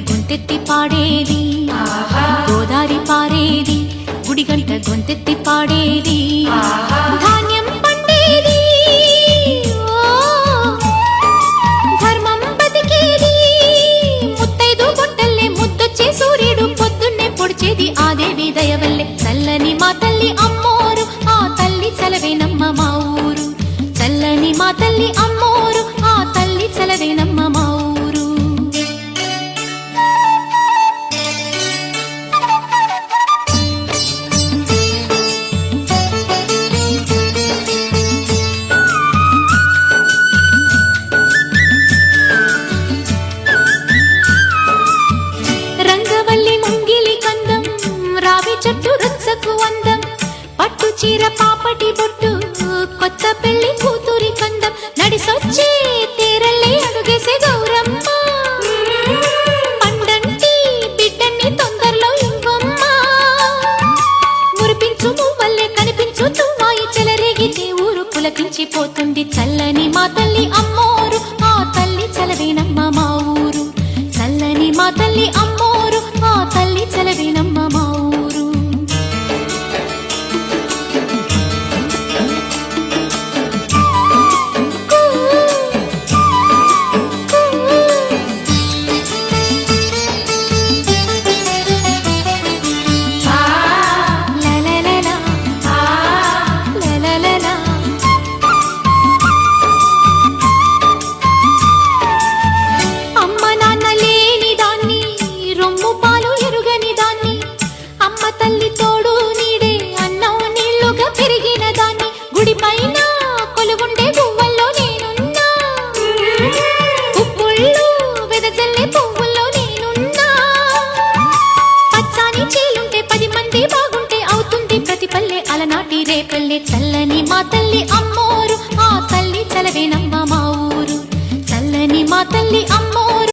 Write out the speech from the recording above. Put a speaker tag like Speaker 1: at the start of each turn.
Speaker 1: గొంతెత్తి పాడేది, గోదారి పారేది, గుడిగంట గొంతెత్తి పాడేది, ధాన్యం పండేది, ధర్మం బతికేది, ముత్తైదు గుంటల్లే ముద్దొచ్చే సూర్యుడు పొద్దున్నే పొడిచేది ఆ దేవి దయవల్లే. చల్లని మా తల్లి అమ్మోరు, ఆ తల్లి చలవేనమ్మ మా ఊరు. చల్లని మా తల్లి అమ్మోరు, ఆ తల్లి చలవేనమ్మ మా ఊరు. రంగవల్లి ముంగిలి కందం, రావి చెట్టు రుచ్చకు అందం, పట్టు చీర పాపటి బొట్టు, కొత్త పెళ్లి కూతురి కందం, నడిసొచ్చే తీరల్లే అడుగేసే గౌరమ్మ, పండంటి బిడ్డన్ని తొందరలో ఇంకొమ్మ, మురిపించు మువ్వల్లే కనిపించు తుమ్మాయి చెలరేగితే ఊరు పులకించిపోతుంది. చల్లని మా తల్లి అమ్మోరు, ఆ తల్లి చలవేనమ్మ మా ఊరు. చల్లని మా తల్లి అమ్మోరు, ఆ తల్లి చలవేనమ్మ మా ఊరు. అమ్మ నాన్న లేని దాన్ని, రొమ్ము పాలు ఎరుగని దాన్ని, అమ్మ తల్లి తోడు నీడే అన్నం నీళ్లుగా పెరిగిన దాన్ని, గుడి పైన కొలువుండే పువ్వుల్లో నేనున్నా, పువ్వుళ్ళు వెదజల్లే పువ్వుల్లో నేనున్నా, పచ్చాని చీలుంటే 10 మంది బాగుంటే అవుతుంది ప్రతి పల్లె అలనాటి రేపల్లె. చల్లని మా తల్లి అమ్మోరు, ఆ తల్లి చలవేనమ్మ మా ఊరు. చల్లని మా తల్లి అమ్మ